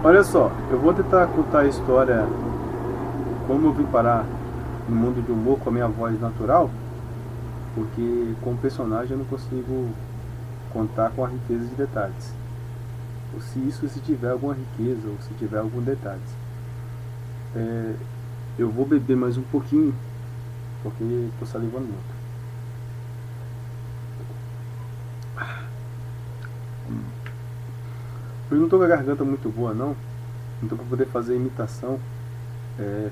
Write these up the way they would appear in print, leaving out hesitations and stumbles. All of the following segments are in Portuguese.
Olha só, eu vou tentar contar a história como eu vim parar no mundo de humor com a minha voz natural, porque como personagem eu não consigo contar com a riqueza de detalhes. Ou se tiver alguma riqueza, ou se tiver algum detalhes. Eu vou beber mais um pouquinho, porque estou salivando muito. Eu não estou com a garganta muito boa não, então para poder fazer a imitação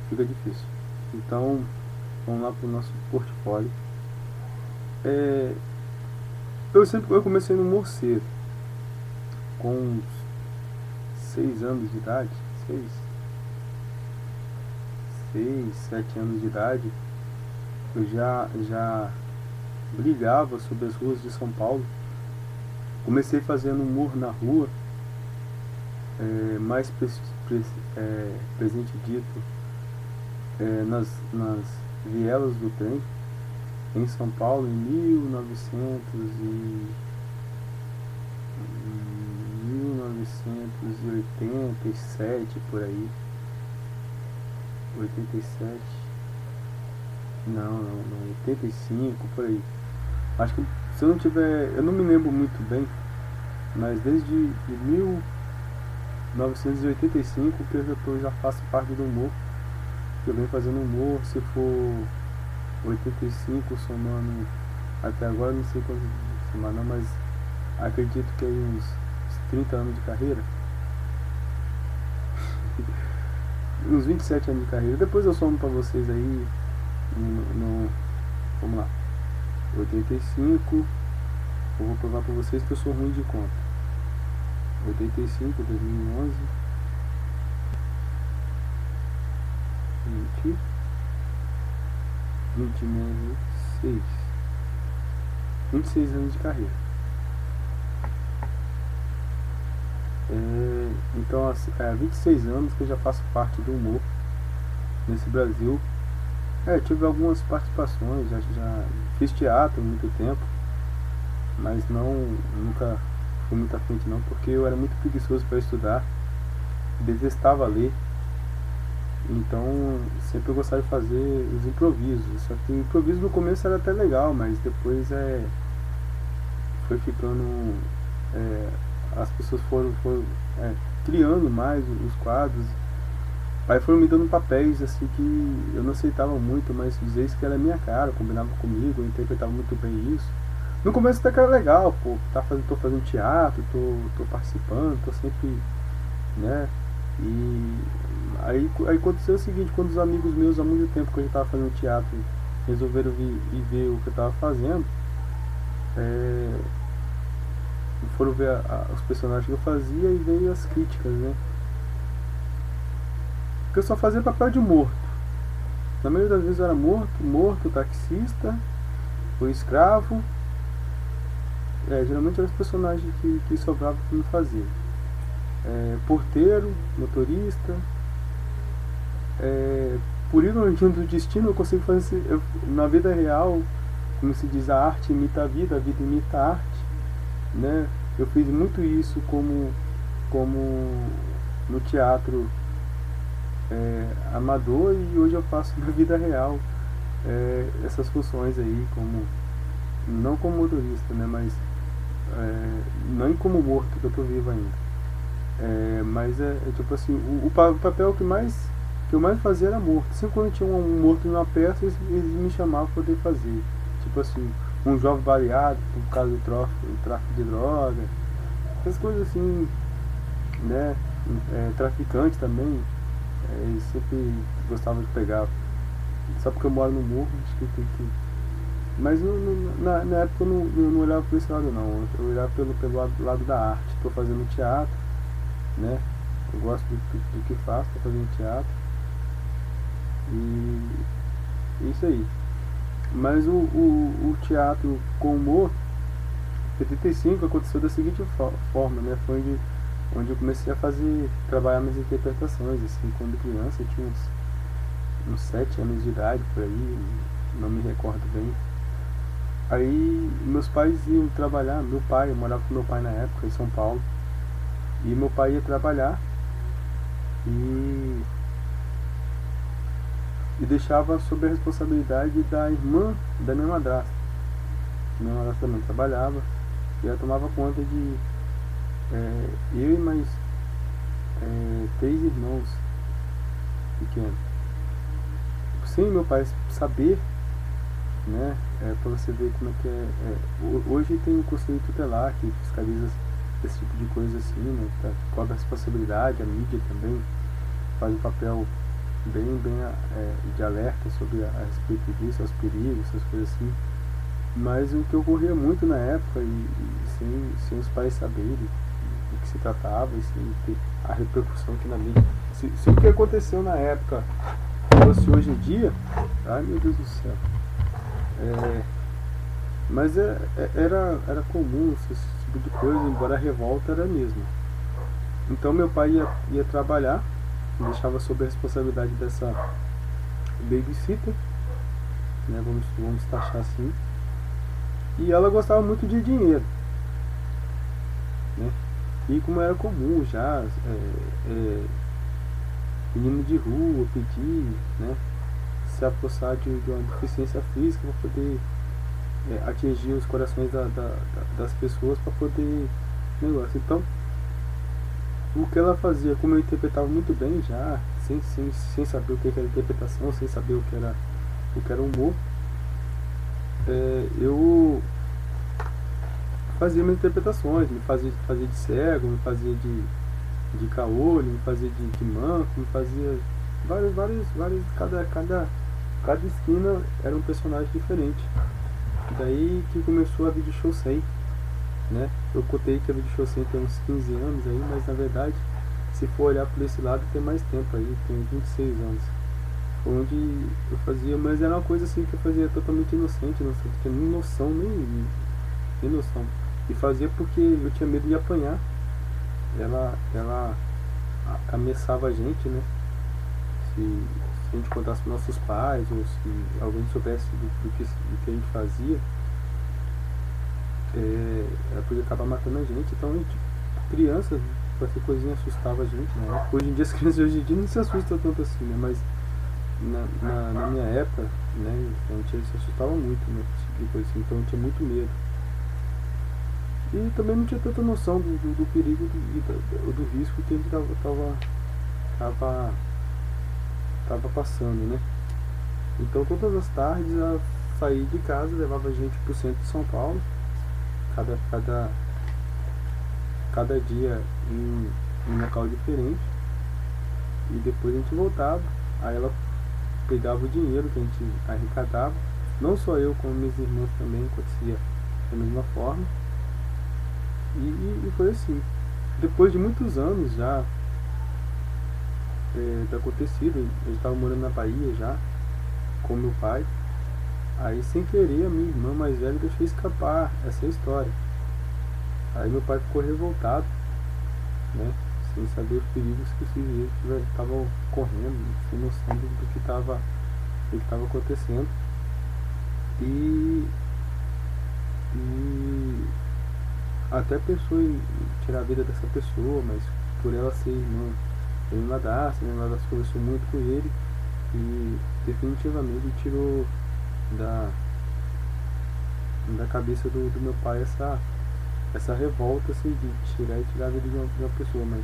fica difícil. Então, vamos lá para o nosso portfólio. Eu comecei no humor cedo, com uns 6 anos de idade, 7 anos de idade, eu já brigava sobre as ruas de São Paulo. Comecei fazendo humor na rua, mais presente dito nas vielas do trem, em São Paulo, em 1987, por aí. 87. Não, 85, por aí. Acho que, se eu não tiver, eu não me lembro muito bem, mas desde 1985 que eu já faço parte do humor. Eu venho fazendo humor, se for 85 somando até agora, não sei quanto somar não, mas acredito que aí uns 30 anos de carreira. Uns 27 anos de carreira. Depois eu somo pra vocês aí vamos lá, 85. Eu vou provar pra vocês que eu sou ruim de conta. 85, 2011, 20 menos 6, 26 anos de carreira. Então, há 26 anos que eu já faço parte do humor nesse Brasil. Tive algumas participações, já fiz teatro há muito tempo, mas nunca fui muito à frente não, porque eu era muito preguiçoso para estudar, detestava ler. Então sempre eu gostava de fazer os improvisos. Só que o improviso no começo era até legal, mas depois foi ficando. As pessoas foram criando mais os quadros. Aí foram me dando papéis assim que eu não aceitava muito, mas dizer isso que era a minha cara, combinava comigo, eu interpretava muito bem isso. No começo até que era legal, pô, tô fazendo teatro, tô participando, tô sempre, né? E aí aconteceu o seguinte, quando os amigos meus há muito tempo que eu já estava fazendo teatro resolveram vir e ver o que eu estava fazendo, foram ver os personagens que eu fazia e veio as críticas, né? Porque eu só fazia papel de morto. Na maioria das vezes eu era morto, taxista, ou escravo. Geralmente eram os personagens que sobravam para me fazer. Porteiro, motorista. Por ironia do destino eu consigo fazer na vida real, como se diz, a arte imita a vida imita a arte, né? Eu fiz muito isso como no teatro amador, e hoje eu faço na vida real essas funções aí, não como motorista, né, mas não como morto, que eu tô vivo ainda. Mas tipo assim, o papel que eu mais fazia era morto. Sempre quando tinha um morto numa peça, eles me chamavam para poder fazer. Tipo assim, um jovem baleado por causa do tráfico de droga, essas coisas assim, né? Traficante também, sempre gostava de pegar. Só porque eu moro no morro, acho que tem que. Mas na época eu não olhava por esse lado não, eu olhava pelo lado da arte. Estou fazendo teatro, né? Eu gosto do que faço, estou fazendo teatro. E isso aí. Mas o teatro com humor, em 85 aconteceu da seguinte forma, né? Foi onde eu comecei a trabalhar minhas interpretações, assim, quando criança. Eu tinha uns 7 anos de idade, por aí, não me recordo bem. Aí meus pais iam trabalhar, eu morava com meu pai na época, em São Paulo, e meu pai ia trabalhar, e, e deixava sob a responsabilidade da irmã da minha madrasta. Minha madrasta também trabalhava e ela tomava conta de eu e mais 3 irmãos pequenos. Sem meu pai saber, né, para você ver como é que hoje tem o conselho tutelar que fiscaliza esse tipo de coisa assim, né, cobra a responsabilidade, a mídia também faz um papel bem de alerta sobre a respeito disso, aos perigos, essas coisas assim. Mas o que ocorria muito na época, e sem os pais saberem do que se tratava, e sem ter a repercussão que na mídia. Se o que aconteceu na época fosse hoje em dia, ai meu Deus do céu. Mas era comum esse tipo de coisa, embora a revolta era a mesma. Então meu pai ia trabalhar, deixava sob a responsabilidade dessa babysitter, né, vamos taxar assim. E ela gostava muito de dinheiro, né? E como era comum já, menino de rua pedir, né, se apossar de uma deficiência física para poder atingir os corações das pessoas, para poder negócio. Então, o que ela fazia, como eu interpretava muito bem já, sem saber o que era interpretação, sem saber o que era humor, eu fazia minhas interpretações, me fazia de cego, me fazia de caolho, me fazia de manco, me fazia vários, cada esquina era um personagem diferente. Daí que começou a Video Show 100, né? Eu contei que a Video Show 100 tem uns 15 anos aí, mas na verdade, se for olhar por esse lado, tem mais tempo aí, tem 26 anos. Onde eu fazia, mas era uma coisa assim que eu fazia totalmente inocente, não tinha nem noção, nem noção. E fazia porque eu tinha medo de apanhar. Ela ameaçava a gente, né? Se a gente contasse para nossos pais, ou se alguém soubesse do que a gente fazia, ela podia acabar matando a gente. Então a gente, criança, qualquer coisinha assustava a gente, né? Hoje em dia as crianças hoje em dia não se assustam tanto assim, né? Mas na minha época, né, a gente se assustava muito, né, tipo de coisa assim, então eu tinha muito medo. E também não tinha tanta noção do perigo do risco que a gente tava passando, né. Então todas as tardes eu saía de casa, levava a gente pro centro de São Paulo, cada dia em um local diferente, e depois a gente voltava. Aí ela pegava o dinheiro que a gente arrecadava, não só eu, como minhas irmãs também, acontecia da mesma forma, e foi assim. Depois de muitos anos já de acontecido, eu estava morando na Bahia já, com meu pai, aí sem querer a minha irmã mais velha deixou escapar essa história. Aí meu pai ficou revoltado, né, sem saber os perigos que esses estavam correndo, sem noção do que estava acontecendo. E até pensou em tirar a vida dessa pessoa, mas por ela ser irmã, minha madrasta conversou muito com ele e definitivamente tirou da cabeça do meu pai essa revolta assim, de tirar a vida de uma pessoa, mas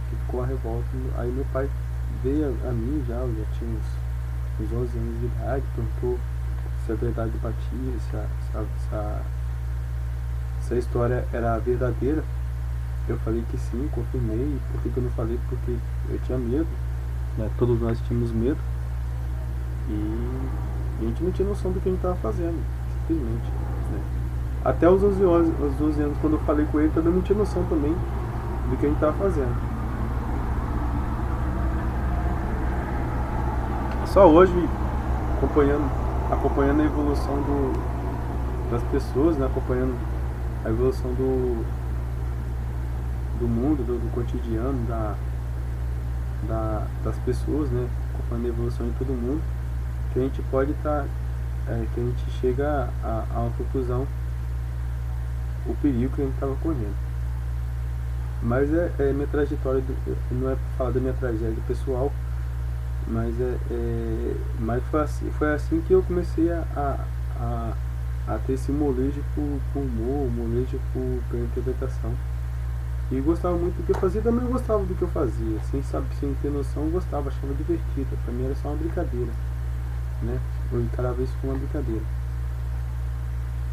que ficou a revolta. Aí meu pai veio a mim já, eu já tinha uns 11 anos de idade, perguntou se a verdade batia, se a história era verdadeira. Eu falei que sim, confirmei. Por que eu não falei? Porque eu tinha medo, né? Todos nós tínhamos medo, e a gente não tinha noção do que a gente estava fazendo, simplesmente, né? Até os 12 anos, quando eu falei com ele, também não tinha noção também do que a gente estava fazendo. Só hoje, acompanhando a evolução das pessoas, né? Acompanhando a evolução do mundo, do cotidiano, das pessoas, né? Acompanhando a evolução de todo mundo, que a gente pode estar, que a gente chega a uma conclusão, o perigo que a gente estava correndo. Mas é minha trajetória, não é pra falar da minha tragédia pessoal, mas mas foi assim que eu comecei a ter esse molejo por humor, molejo pela interpretação. E gostava muito do que eu fazia, também gostava do que eu fazia, sem ter noção, eu gostava, achava divertido. Pra mim era só uma brincadeira, né? Eu encarava isso como uma brincadeira.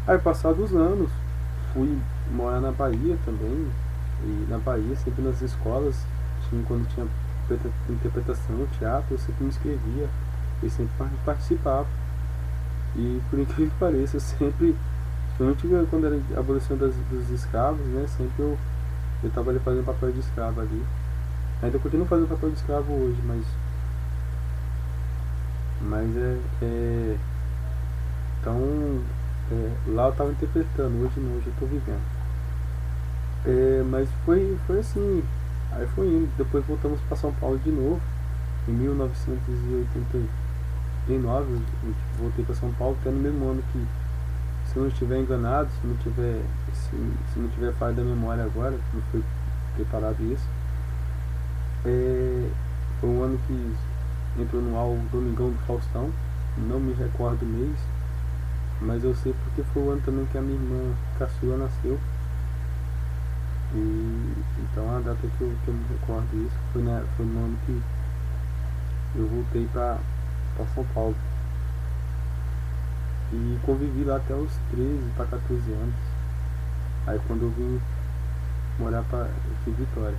Aí, passados os anos, fui morar na Bahia também. E na Bahia, sempre nas escolas, quando tinha interpretação, teatro, eu sempre me inscrevia e sempre participava. E por incrível que pareça, eu sempre, principalmente quando era a abolição dos escravos, né? Sempre eu estava ali fazendo papel de escravo ali. Ainda continuo fazendo papel de escravo hoje, mas então, lá eu estava interpretando, hoje não, hoje eu estou vivendo. Mas foi assim, aí foi indo. Depois voltamos para São Paulo de novo, em 1989, eu voltei para São Paulo, até no mesmo ano que, se eu não estiver enganado, se não tiver falha da memória agora, não foi preparado isso, foi um ano que entrou no ar o Domingão do Faustão, não me recordo o mês, mas eu sei porque foi o ano também que a minha irmã caçula nasceu. E então a data que eu me recordo isso foi no ano que eu voltei para São Paulo. E convivi lá até os 13 para 14 anos. Aí quando eu vim morar aqui em Vitória.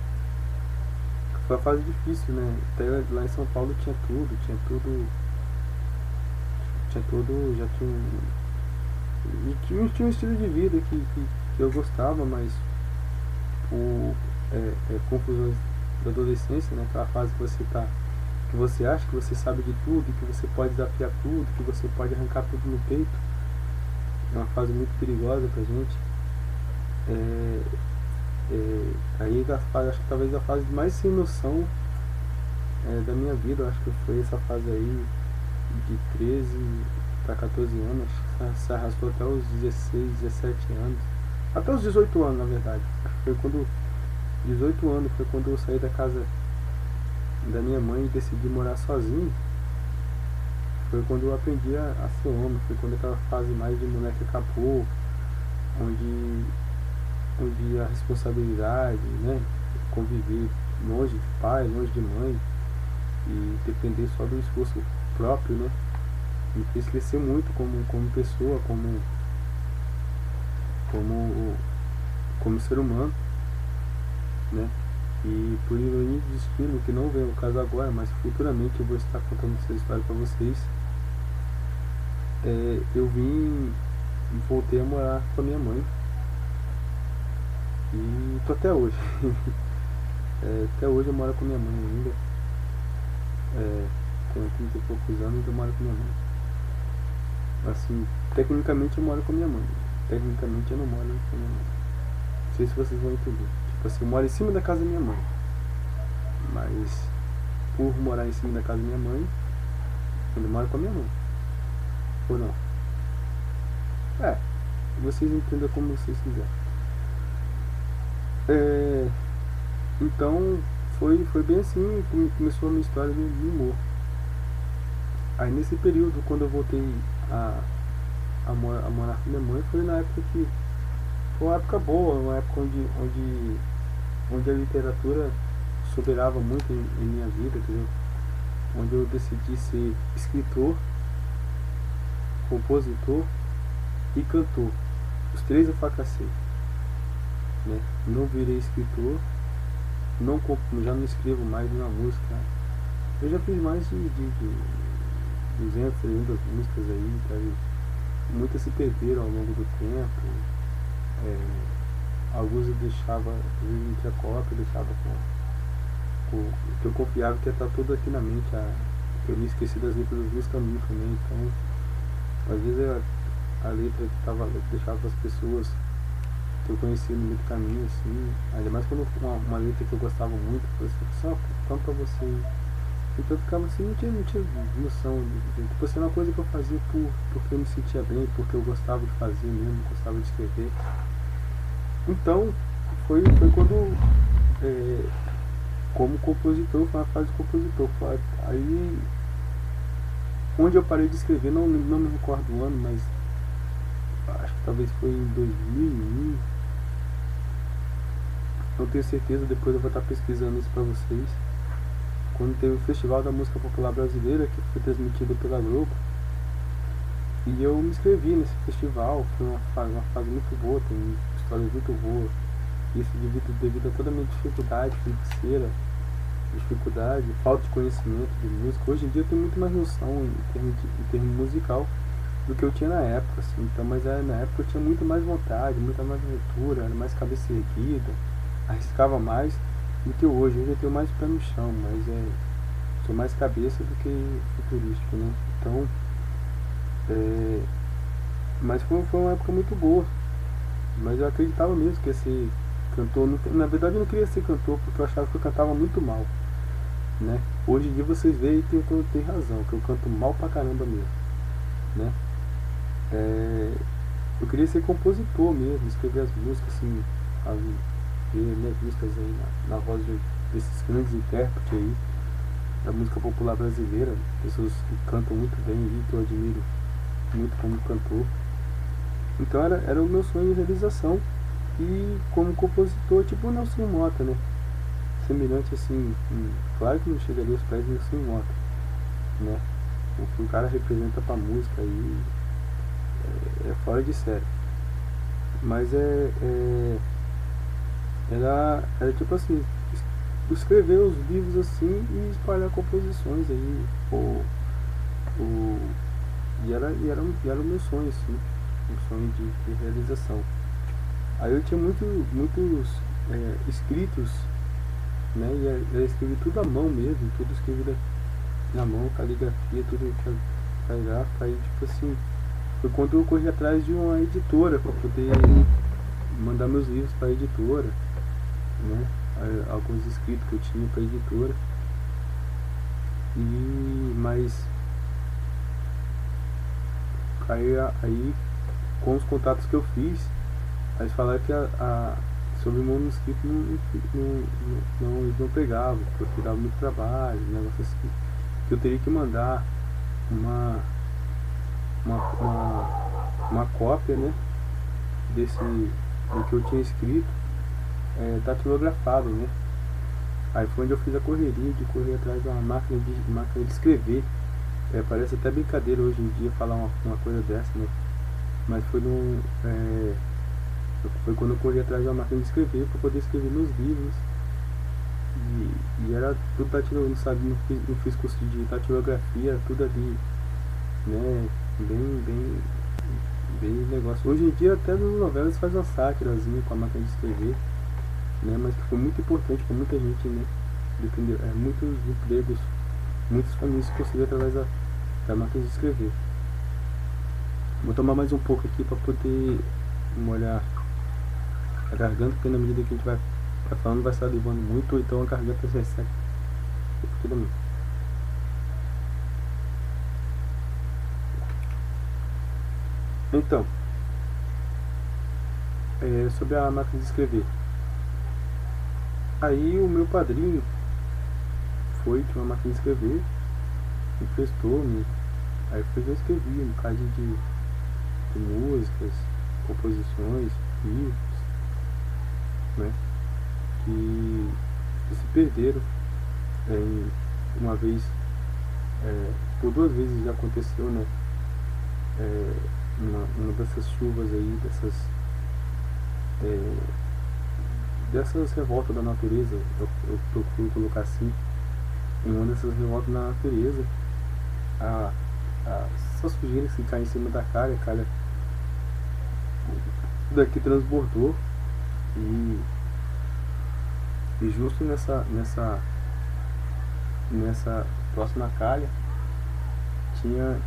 Foi uma fase difícil, né? Até lá em São Paulo tinha tudo, já tinha um estilo de vida que eu gostava, mas por confusões da adolescência, né? Aquela fase que você tá, que você acha que você sabe de tudo, que você pode desafiar tudo, que você pode arrancar tudo no peito. É uma fase muito perigosa pra gente. Aí acho que talvez a fase mais sem noção da minha vida, eu acho que foi essa fase aí de 13 para 14 anos, se arrastou até os 16, 17 anos, até os 18 anos na verdade. Foi quando 18 anos foi quando eu saí da casa da minha mãe e decidi morar sozinho. Foi quando eu aprendi a ser homem, foi quando aquela fase mais de moleque acabou, onde a responsabilidade, né, conviver longe de pai, longe de mãe e depender só do esforço próprio, né, me fez crescer muito como pessoa, como ser humano, né. E por ironia do destino, que não vem ao caso agora, mas futuramente eu vou estar contando essa história para vocês, eu vim e voltei a morar com a minha mãe. E tô até hoje. Até hoje eu moro com minha mãe ainda. Tenho 30 e poucos anos e eu moro com minha mãe. Assim, tecnicamente eu moro com minha mãe. Tecnicamente eu não moro com minha mãe. Não sei se vocês vão entender. Tipo assim, eu moro em cima da casa da minha mãe. Mas por morar em cima da casa da minha mãe, eu moro com a minha mãe. Ou não? Vocês entendam como vocês quiserem. Então foi bem assim que começou a minha história de humor. Aí nesse período, quando eu voltei a morar com minha mãe, foi na época que foi uma época boa, uma época onde a literatura soberava muito em minha vida, entendeu? Onde eu decidi ser escritor, compositor e cantor. Os três eu fracassei, né? Não virei escritor, já não escrevo mais na música. Eu já fiz mais de 200, 300 músicas aí, tá? Muitas se perderam ao longo do tempo. Alguns eu deixava, às vezes não tinha cópia, eu deixava que eu confiava que ia estar tudo aqui na mente, que eu me esqueci das letras das músicas minhas também. Então às vezes a letra que deixava as pessoas que eu conhecia no meio do caminho, assim, ainda mais quando uma letra que eu gostava muito, eu falei assim, só tanto pra você. Então eu ficava assim, não tinha noção tipo assim, uma coisa que eu fazia porque eu me sentia bem, porque eu gostava de fazer mesmo, gostava de escrever. Então foi quando como compositor, foi uma fase de compositor. Aí, onde eu parei de escrever, não me recordo o ano, mas acho que talvez foi em 2001. Não tenho certeza, depois eu vou estar pesquisando isso pra vocês. Quando teve o Festival da Música Popular Brasileira, que foi transmitido pela Globo, e eu me inscrevi nesse festival. Foi uma fase muito boa, tem histórias muito boas. Isso devido a toda a minha dificuldade financeira, dificuldade, falta de conhecimento de música. Hoje em dia eu tenho muito mais noção em termo musical do que eu tinha na época, assim. Então, mas na época eu tinha muito mais vontade, muita mais aventura, era mais cabeça erguida, arriscava mais do que hoje. Hoje eu tenho mais pé no chão, mas sou mais cabeça do que futurístico, né? Então, mas foi uma época muito boa. Mas eu acreditava mesmo que ia ser cantor. Na verdade eu não queria ser cantor porque eu achava que eu cantava muito mal, né? Hoje em dia vocês veem que eu tenho razão, que eu canto mal pra caramba mesmo, né? Eu queria ser compositor mesmo, escrever as músicas, assim, ver minhas músicas aí na voz desses grandes intérpretes aí da música popular brasileira, pessoas que cantam muito bem aí, que eu admiro muito como cantor. Então era o meu sonho de realização. E como compositor, tipo o Nelson Mota, né? Semelhante assim, claro que não chegaria aos pés do Nelson Mota, né? O que o cara representa pra música aí é fora de série. Mas era tipo assim, escrever os livros assim e espalhar composições aí. E era o meu sonho, assim, um sonho de realização. Aí eu tinha muitos escritos, né? E eu escrevi tudo à mão mesmo, tudo escrevi na mão, caligrafia, tudo caligráfico. Aí tipo assim, foi quando eu corri atrás de uma editora para poder mandar meus livros para a editora, né? Alguns escritos que eu tinha para a editora. Mas aí com os contatos que eu fiz, eles falaram que sobre o manuscrito eles não pegavam, porque dava muito trabalho, um negócio assim. Que eu teria que mandar uma cópia, né, do que eu tinha escrito, datilografado, né. Aí foi onde eu fiz a correria de correr atrás de uma máquina de escrever. Parece até brincadeira hoje em dia falar uma coisa dessa, né? Mas foi quando eu corri atrás de uma máquina de escrever para poder escrever meus livros. E era tudo datilografia, não sabia, não fiz curso de datilografia, era tudo ali, né? Bem negócio. Hoje em dia até nas novelas faz uma sátirazinha com a máquina de escrever, né? Mas que foi muito importante para muita gente, né? Muitos empregos, muitas famílias se conseguiram através da máquina de escrever. Vou tomar mais um pouco aqui para poder molhar a garganta, porque na medida que a gente vai falando vai salivando muito, ou então a garganta se resseca rapidamente. Então, sobre a máquina de escrever. Aí o meu padrinho tinha uma máquina de escrever, emprestou-me. Aí eu escrevi um bocado de músicas, composições, livros, né, que se perderam. Uma vez, por 2 vezes já aconteceu, né, uma dessas chuvas aí, dessas revoltas da natureza, eu procuro colocar assim, em uma dessas revoltas da natureza, essas sujeiras que caem em cima da calha daqui transbordou, e justo nessa próxima calha tinha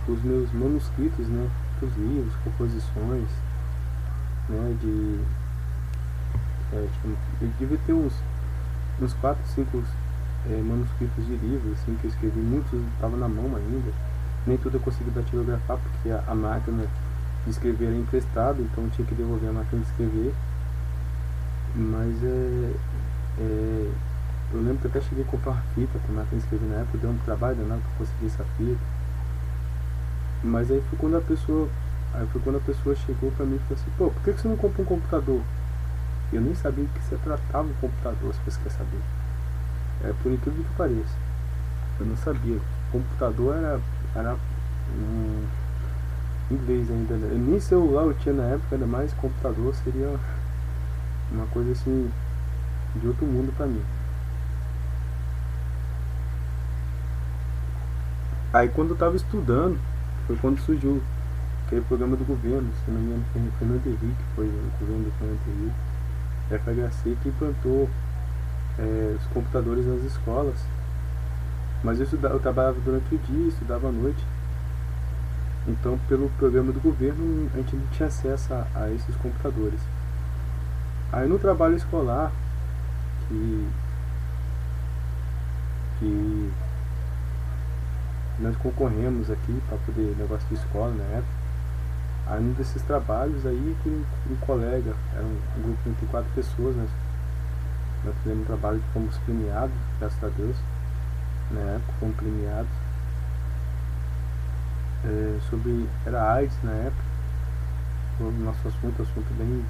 os meus manuscritos, né, dos livros, composições, né, eu devia ter uns 4, 5 manuscritos de livros, assim, que eu escrevi. Muitos estavam na mão ainda, nem tudo eu consegui datilografar porque a máquina de escrever era emprestada, então eu tinha que devolver a máquina de escrever. Mas eu lembro que eu até cheguei a comprar uma fita pra máquina de escrever na época, deu um trabalho danado pra conseguir essa fita. Mas aí foi quando a pessoa chegou pra mim e falou assim, pô, por que você não compra um computador? Eu nem sabia que você tratava um computador, se você quer saber. Por incrível que pareça. Eu não sabia. Computador era um inglês ainda, né? Nem celular eu tinha na época, ainda mais computador seria uma coisa assim de outro mundo pra mim. Aí quando eu tava estudando, foi quando surgiu aquele programa do governo, se não me engano foi Fernando Henrique, foi o governo do Fernando Henrique, FHC, que implantou os computadores nas escolas. Mas eu trabalhava durante o dia, estudava à noite. Então, pelo programa do governo, a gente não tinha acesso a esses computadores. Aí no trabalho escolar, que, que nós concorremos aqui para poder negócio de escola na época, aí num desses trabalhos aí com um colega, era um grupo de 4 pessoas, nós fizemos um trabalho que fomos premiados, graças a Deus, na época fomos premiados, era AIDS na época, foi o nosso assunto bem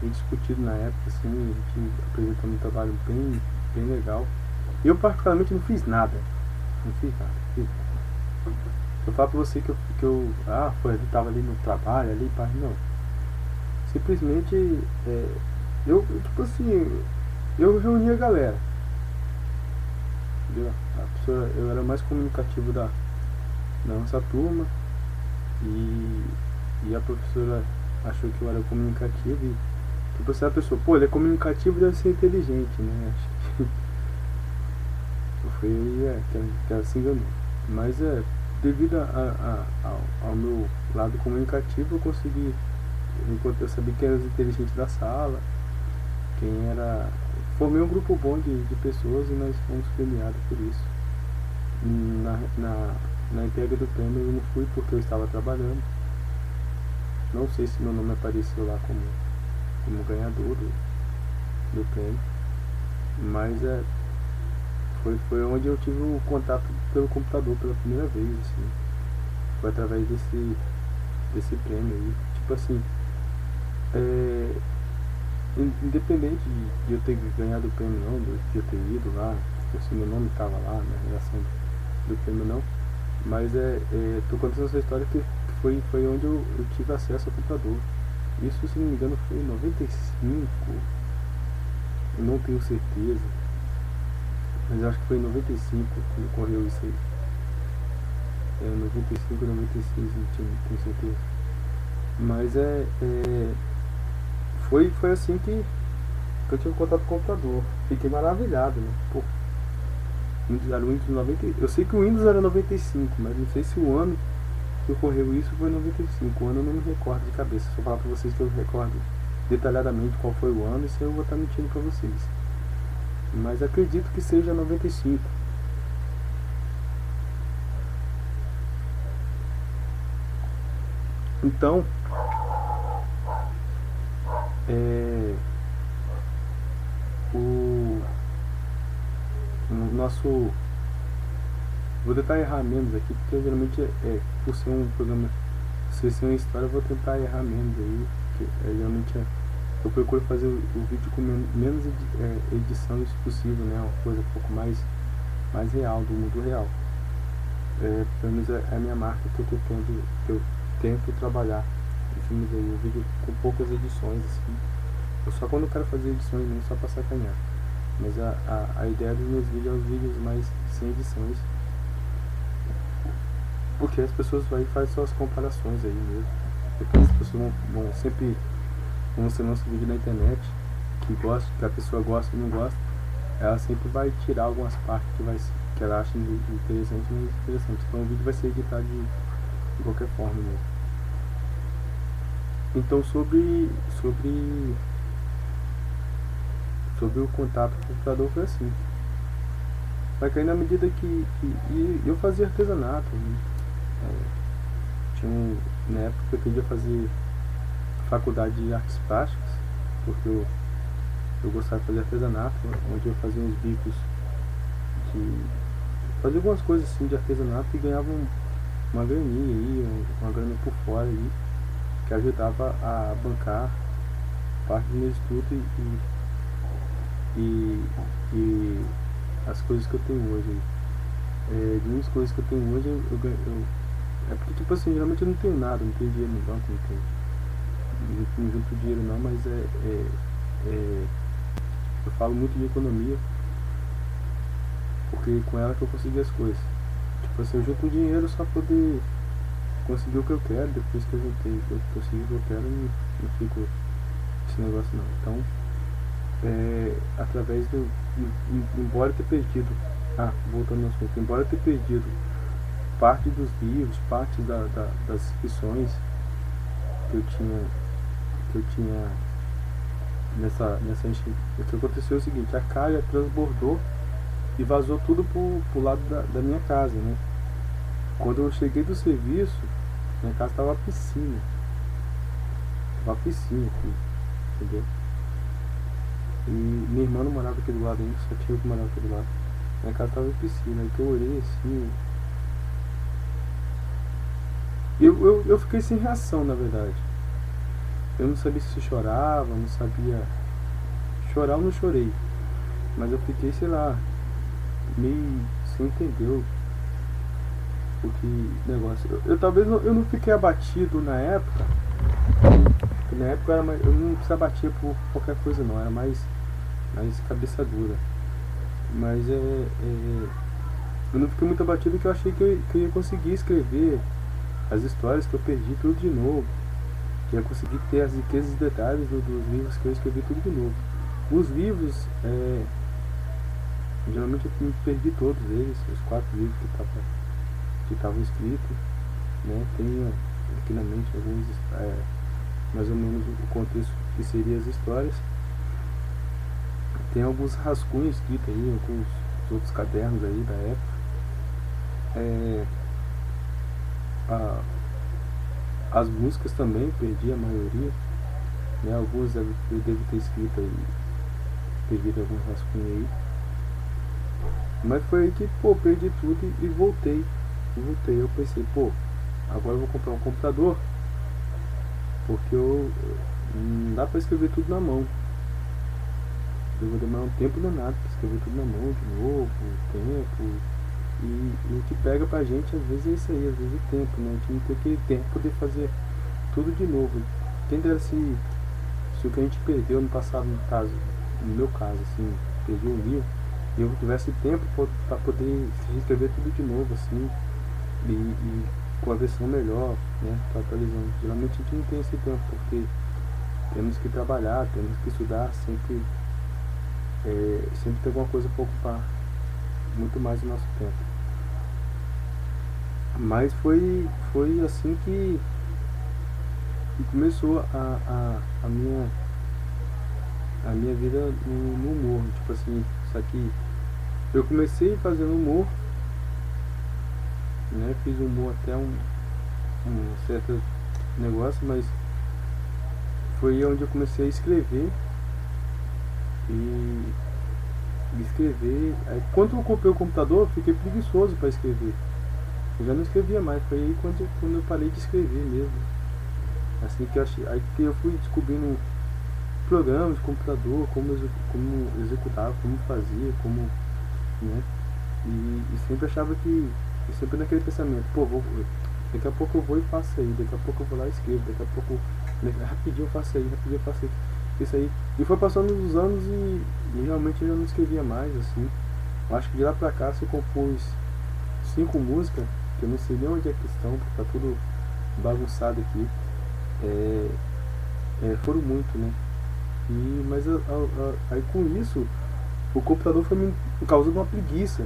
discutido na época, assim, a gente apresentou um trabalho bem legal. Eu particularmente não fiz nada, não fiz nada. Eu falo pra você ele tava ali no trabalho, ali, pá, não. Simplesmente, tipo assim, eu reuni a galera, entendeu? Eu era mais comunicativo da nossa turma e a professora achou que eu era comunicativo e tipo assim, a pessoa, pô, ele é comunicativo, deve ser inteligente, né? Acho que foi aí que ela se enganou. Mas devido ao meu lado comunicativo, eu consegui, enquanto eu sabia quem era os inteligentes da sala, quem era. Formei um grupo bom de pessoas e nós fomos premiados por isso. Na entrega do prêmio eu não fui porque eu estava trabalhando. Não sei se meu nome apareceu lá como ganhador do prêmio. Mas foi onde eu tive o contato pelo computador pela primeira vez, assim. Foi através desse prêmio aí. Tipo assim, independente de eu ter ganhado o prêmio não, de eu ter ido lá, se meu nome estava lá na relação do prêmio não, mas tô contando essa história que foi onde eu tive acesso ao computador. Isso, se não me engano, foi em 95, eu não tenho certeza, mas acho que foi em 95 que ocorreu isso aí. 95, 96, não tenho certeza. Mas foi assim que eu tive contato com o computador. Fiquei maravilhado, né? Pô, era o Windows 90. Eu sei que o Windows era 95, mas não sei se o ano que ocorreu isso foi 95. O ano eu não me recordo de cabeça. Só falar pra vocês que eu recordo detalhadamente qual foi o ano, isso eu vou estar mentindo pra vocês. Mas acredito que seja 95. Então, o nosso. Vou tentar errar menos aqui, porque geralmente por ser um programa, se ser uma história, eu vou tentar errar menos aí, porque geralmente eu procuro fazer o vídeo com menos edição se possível, né? Uma coisa um pouco mais real, do mundo real. Pelo menos é a minha marca que eu tento trabalhar em cima daí, o vídeo com poucas edições, assim. Eu só quando eu quero fazer edições mesmo, só pra sacanear. Mas a ideia dos meus vídeos é os vídeos mais sem edições, porque as pessoas fazem suas comparações aí mesmo. Depois as pessoas sempre, quando você lança um vídeo na internet, que a pessoa gosta ou não gosta, ela sempre vai tirar algumas partes que ela acha interessante e não interessante. Então o vídeo vai ser editado de qualquer forma mesmo. Então sobre o contato com o computador foi assim. Vai cair na medida que eu fazia artesanato, né? Na época eu queria fazer faculdade de artes plásticas, porque eu gostava de fazer artesanato, onde eu fazia uns bicos de fazer algumas coisas assim de artesanato e ganhava uma graninha aí, uma grana por fora aí, que ajudava a bancar parte do meu estudo e as coisas que eu tenho hoje. De umas coisas que eu tenho hoje, é porque, tipo assim, geralmente eu não tenho nada, não tenho dinheiro no banco, não junto dinheiro não, mas eu falo muito de economia, porque com ela que eu consegui as coisas. Tipo assim, eu junto um dinheiro só pra poder conseguir o que eu quero, depois que eu juntei, que eu consegui o que eu quero, não fico esse negócio não. Então, através do. Embora eu ter perdido. Voltando ao assunto, embora eu ter perdido parte dos livros, parte das inscrições que eu tinha nessa enchente. O que aconteceu é o seguinte, a calha transbordou e vazou tudo pro lado da minha casa, né? Quando eu cheguei do serviço, minha casa tava uma piscina. Tava uma piscina aqui, entendeu? E minha irmã não morava aqui do lado ainda, só tinha eu que morava aqui do lado. Minha casa tava em piscina, aí que eu olhei assim. Eu fiquei sem reação, na verdade. Eu não sabia se chorava, não sabia. Chorar eu não chorei. Mas eu fiquei, sei lá, meio sem entender o que negócio. Talvez eu não fiquei abatido na época. Porque na época eu não se abatia por qualquer coisa não, era mais cabeça dura. Mas eu não fiquei muito abatido porque eu achei que eu ia conseguir escrever as histórias que eu perdi tudo de novo. Que eu ia conseguir ter as riquezas e detalhes dos livros que eu escrevi tudo de novo. Os livros, geralmente eu perdi todos eles, os 4 livros que estavam escritos, né? Tenho aqui na mente alguns, mais ou menos o contexto que seriam as histórias. Tem alguns rascunhos escritos aí, alguns outros cadernos aí da época. As músicas também, perdi a maioria, né? Algumas eu devo ter escrito aí, perdi alguns rascunhos aí. Mas foi aí que, perdi tudo e voltei. Eu pensei, agora eu vou comprar um computador, porque não dá pra escrever tudo na mão. Eu vou demorar um tempo danado pra escrever tudo na mão de novo, tempo. E o que pega pra gente às vezes é isso aí, às vezes é o tempo, né? A gente não tem aquele tempo pra poder fazer tudo de novo. Quem dera se o que a gente perdeu no passado, no meu caso, assim, perdi um livro, e eu tivesse tempo pra poder reescrever tudo de novo, assim, e com a versão melhor, né? Tá atualizando. Geralmente a gente não tem esse tempo, porque temos que trabalhar, temos que estudar, sempre tem alguma coisa para ocupar muito mais o nosso tempo. Mas foi assim que começou a minha vida no humor. Tipo assim, só que eu comecei fazendo humor, né? Fiz humor até um certo negócio, mas foi onde eu comecei a escrever. E escrever. Aí, quando eu comprei o computador, eu fiquei preguiçoso para escrever. Eu já não escrevia mais. Foi aí quando eu parei de escrever mesmo. Assim que aí que eu fui descobrindo programas de computador, como executava, como fazia, como, né? E sempre achava que, sempre naquele pensamento, daqui a pouco eu vou e faço isso aí, daqui a pouco eu vou lá e escrevo, daqui a pouco, rapidinho eu faço isso aí. E foi passando os anos e realmente eu já não escrevia mais, assim. Eu acho que de lá pra cá, se eu compus 5 músicas, que eu não sei nem onde é que estão, porque tá tudo bagunçado aqui. Foram muito, né? Mas aí com isso, o computador foi me causando uma preguiça.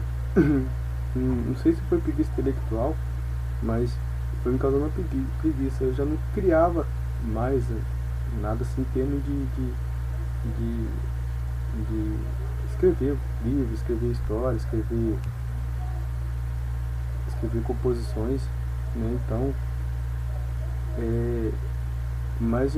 Não sei se foi preguiça intelectual, mas foi me causando uma preguiça. Eu já não criava mais nada assim em termos de escrever livros, escrever histórias, escrever composições, né? Então, mas